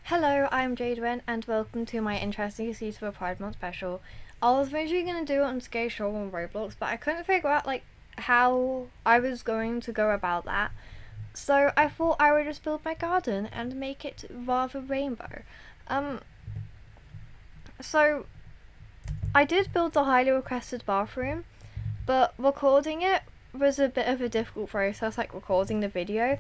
Hello, I'm Jadewin and welcome to my interesting Seeds for Pride Month special. I was originally going to do it on Skate Show on Roblox, but I couldn't figure out how I was going to go about that. So I thought I would just build my garden and make it rather rainbow. Um, so I did build the highly requested bathroom, but recording it was a bit of a difficult process, like recording the video.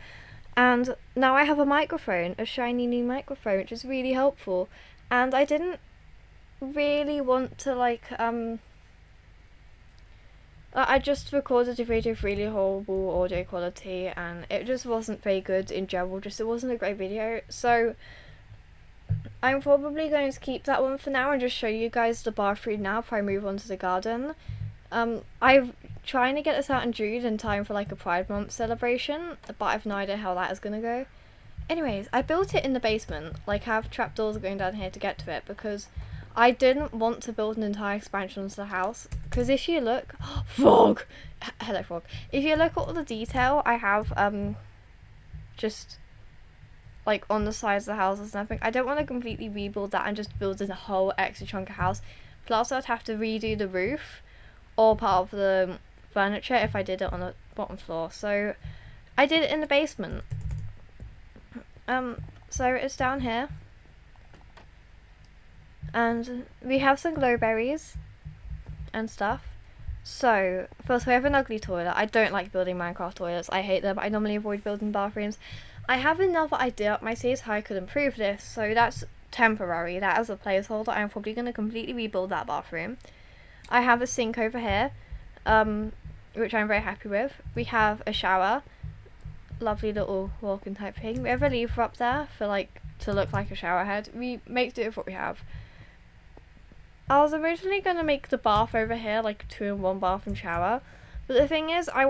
And now I have a microphone, a shiny new microphone, which is really helpful. And I didn't really want to I just recorded a video with really horrible audio quality and it just wasn't very good in general, it wasn't a great video. So I'm probably going to keep that one for now and just show you guys the bathroom now before I move on to the garden. I'm trying to get this out in June in time for like a Pride Month celebration, but I have no idea how that is gonna go. Anyways, I built it in the basement, like I have trapdoors going down here to get to it because I didn't want to build an entire expansion onto the house. Because if you look, frog, hello frog. If you look at all the detail I have, just like on the sides of the houses and everything, I don't want to completely rebuild that and just build a whole extra chunk of house. Plus, I'd have to redo the roof or part of the furniture if I did it on the bottom floor. So I did it in the basement. So it's down here. And we have some glowberries and stuff. So, first we have an ugly toilet. I don't like building Minecraft toilets. I hate them. I normally avoid building bathrooms. I have another idea up my sleeves how I could improve this. So that's temporary. That is a placeholder. I'm probably going to completely rebuild that bathroom. I have a sink over here, which I'm very happy with. We have a shower. Lovely little walk-in type thing. We have a lever up there for to look like a shower head. We make do with what we have. I was originally going to make the bath over here like 2-in-1 bath and shower, but the thing is I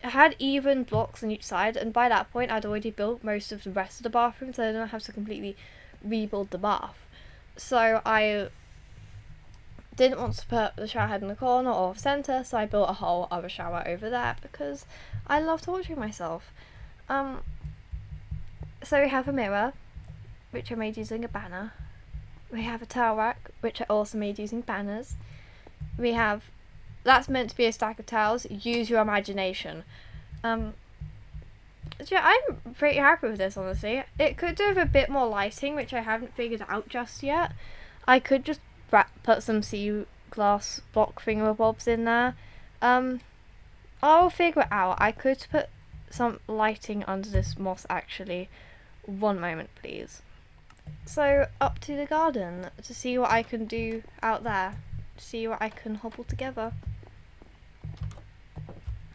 had even blocks on each side, and by that point I'd already built most of the rest of the bathroom, so I didn't have to completely rebuild the bath. So I didn't want to put the shower head in the corner or off centre, so I built a whole other shower over there because I love torturing myself. So we have a mirror, which I made using a banner. We have a towel rack, which I also made using banners. That's meant to be a stack of towels. Use your imagination. Yeah, I'm pretty happy with this, honestly. It could do with a bit more lighting, which I haven't figured out just yet. I could just put some sea glass block thingamabobs in there. I'll figure it out. I could put some lighting under this moss, actually. One moment, please. So, up to the garden to see what I can do out there. See what I can hobble together.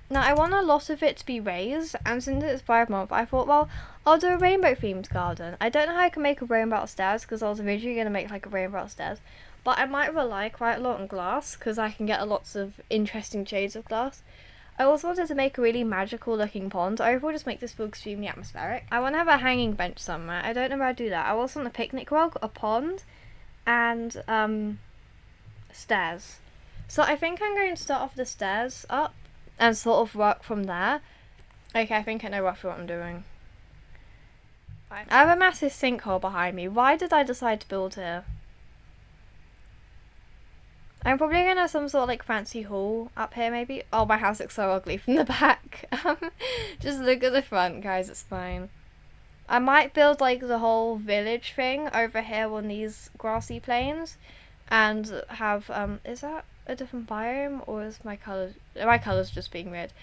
Now, I want a lot of it to be raised, and since it's Pride Month, I thought, well, I'll do a rainbow themed garden. I don't know how I can make a rainbow upstairs, because I was originally going to make like a rainbow upstairs, but I might rely quite a lot on glass, because I can get lots of interesting shades of glass. I also wanted to make a really magical looking pond. I will just make this feel extremely atmospheric. I want to have a hanging bench somewhere. I don't know where I'd do that. I also want a picnic rug, a pond, and stairs. So I think I'm going to start off the stairs up and sort of work from there. Okay, I think I know roughly what I'm doing. I have a massive sinkhole behind me. Why did I decide to build here? I'm probably going to have some sort of fancy hall up here maybe. Oh, my house looks so ugly from the back. Just look at the front, guys, it's fine. I might build the whole village thing over here on these grassy plains and have, is that a different biome or is my colours just being weird?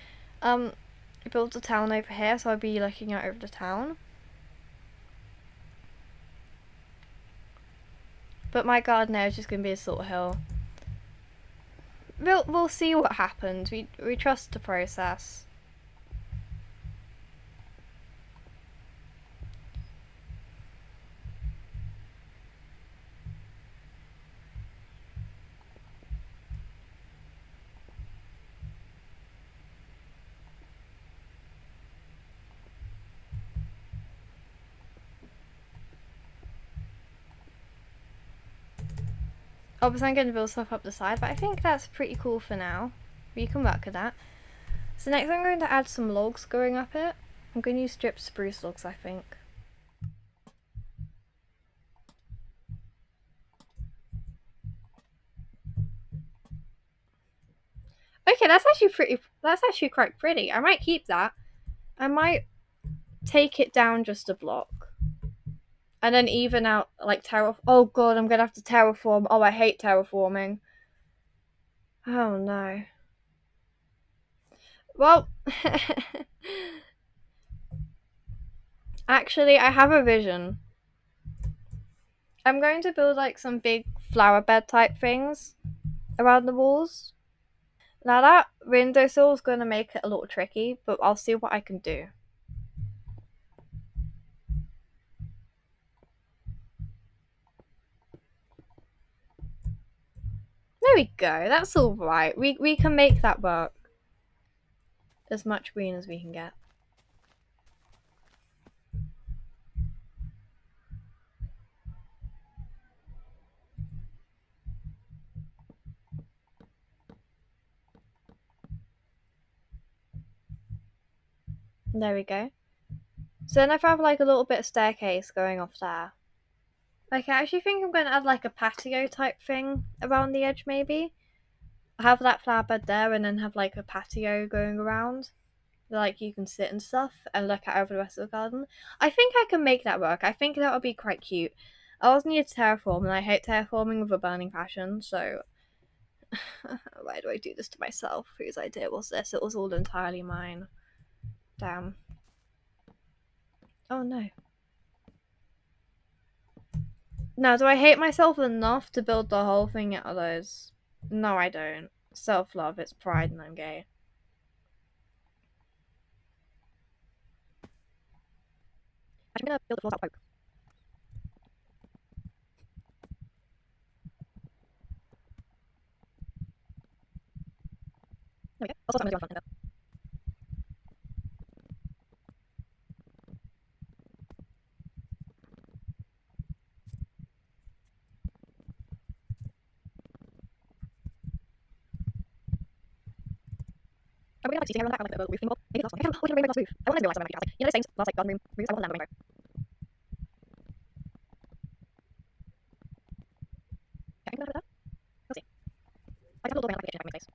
Build the town over here, so I'll be looking out over the town. But my garden there is just going to be a sort of hill. We'll see what happens. We trust the process. Obviously I'm going to build stuff up the side, but I think that's pretty cool for now. We can work with that. So next I'm going to add some logs going up it. I'm going to use stripped spruce logs, I think. Okay, that's actually pretty. That's actually quite pretty. I might keep that. I might take it down just a block. And then even out, like, oh god, I'm gonna have to terraform. Oh, I hate terraforming. Oh no. Well, actually, I have a vision. I'm going to build, like, some big flower bed type things around the walls. Now, that windowsill is going to make it a little tricky, but I'll see what I can do. There we go. That's all right. We can make that work. As much green as we can get. There we go. So then if I have like a little bit of staircase going off there. Okay, I actually think I'm going to add like a patio type thing around the edge maybe. Have that flower bed there and then have like a patio going around. Like you can sit and stuff and look out over the rest of the garden. I think I can make that work. I think that would be quite cute. I also need to terraform and I hate terraforming with a burning passion, so why do I do this to myself? Whose idea was this? It was all entirely mine. Damn. Oh no. Now, do I hate myself enough to build the whole thing out of those? No, I don't. Self-love, it's pride and I'm gay. I'm gonna build the floors out of oak. There we go. Also, I'm gonna do on front end. I really like seeing around that, like the roofing wall. Maybe that's one. Oh, I can rainbow glass roof. I want to realize I'm like, you know, the same last like garden room roofs. I want them with rainbow. Yeah, I can go with that. We'll see. I can build a little bit like my kitchen, like my face. Do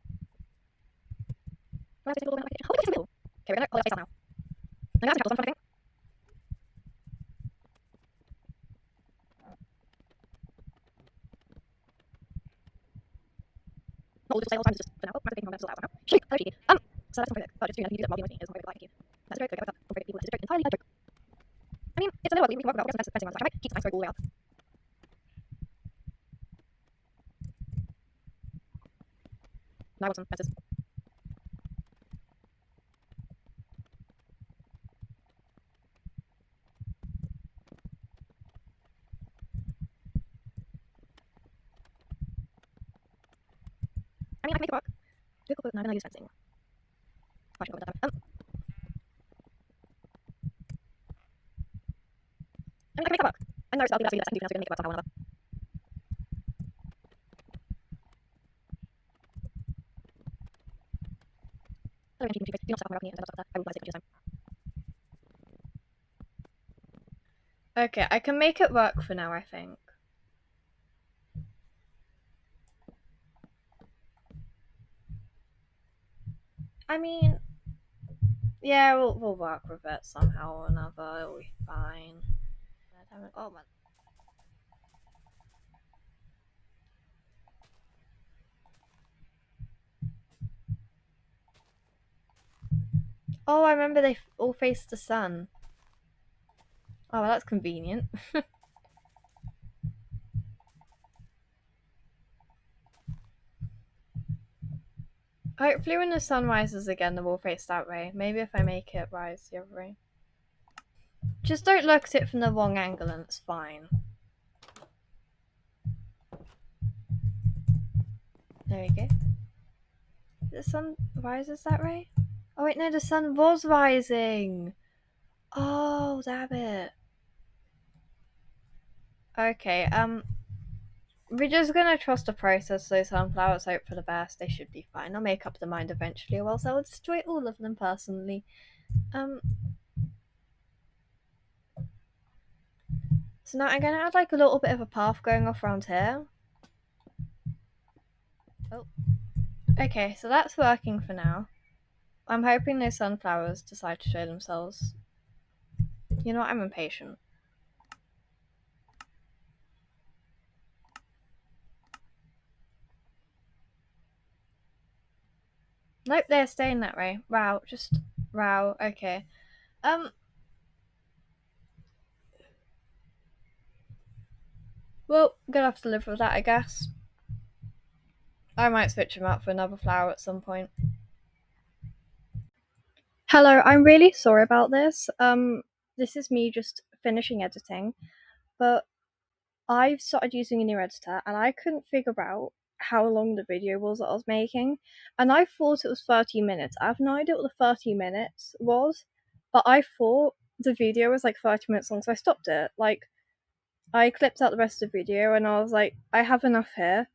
I have to build a little bit like my kitchen? Oh, look at this middle. Okay, we're gonna pull it face out now. I'm gonna add some candles on front, I think. Not all the sales times just for now. I'm thinking on that now. Shoot, hello cheeky. So that's not very good. But just doing that, you do that while being with me is not very good. Thank you. That's a joke. Go with that. Don't forget people. It's a joke. Entirely a joke. I mean, it's a little ugly. We can work with that. We'll get some fencing around the side. I might keep the nice all the way up. Now I want some fences. I mean, I can make it work. Difficult, but no, I'm gonna use fencing. I should go with that. I mean, I can make it work. I know, so I'll do that. So we're gonna make it work somehow or another. Hello, Angie, do not start me up and stuff. I will guys it in time. Okay, I can make it work for now, I think. I mean, yeah, we'll work with it somehow or another. It'll be fine. Oh man. Oh, I remember they all face the sun. Oh, well, that's convenient. Hopefully when the sun rises again, they'll all face that way. Maybe if I make it rise the other way. Just don't look at it from the wrong angle and it's fine. There we go. The sun rises that way? Oh wait, no, the sun was rising! Oh, damn it. Okay, we're just gonna trust the process. Those sunflowers, hope for the best. They should be fine. I'll make up the mind eventually, or else I'll destroy all of them personally. So now I'm gonna add like a little bit of a path going off around here. Oh. Okay, so that's working for now. I'm hoping those sunflowers decide to show themselves. You know what, I'm impatient. Nope, they're staying that way. Wow, just wow, okay. Well, gonna have to live with that, I guess. I might switch them out for another flower at some point. Hello, I'm really sorry about this. This is me just finishing editing, but I've started using a new editor and I couldn't figure out how long the video was that I was making. And I thought it was 30 minutes. I have no idea what the 30 minutes was, but I thought the video was like 30 minutes long, so I stopped it. Like, I clipped out the rest of the video and I was like, I have enough here.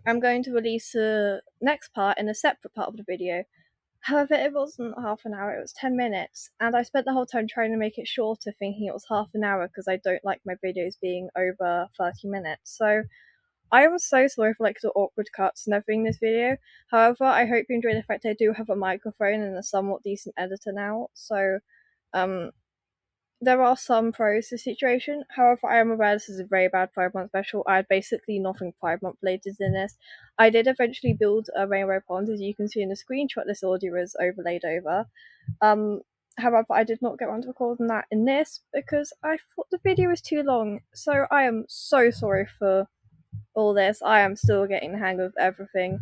I'm going to release the next part in a separate part of the video. However, it wasn't half an hour, it was 10 minutes, and I spent the whole time trying to make it shorter, thinking it was half an hour because I don't like my videos being over 30 minutes. So I am so sorry for like the awkward cuts and everything in this video. However, I hope you enjoy the fact I do have a microphone and a somewhat decent editor now. So um there are some pros to the situation. However, I am aware this is a very bad 5 month special. I had basically nothing 5 month related in this. I did eventually build a rainbow pond, as you can see in the screenshot this audio is overlaid over. However, I did not get around to recording that in this because I thought the video was too long. So I am so sorry for all this. I am still getting the hang of everything.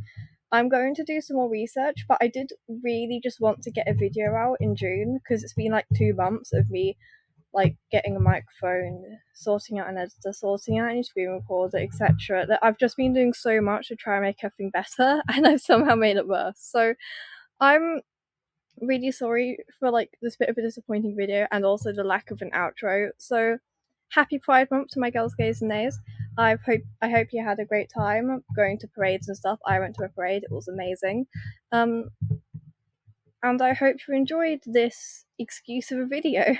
I'm going to do some more research, but I did really just want to get a video out in June because it's been like 2 months of me like getting a microphone, sorting out an editor, sorting out any screen recorder, etc. That I've just been doing so much to try and make everything better, and I've somehow made it worse. So I'm really sorry for like this bit of a disappointing video and also the lack of an outro. So happy Pride Month to my girls, gays, and nays. I hope you had a great time going to parades and stuff. I went to a parade; it was amazing. And I hope you enjoyed this excuse of a video.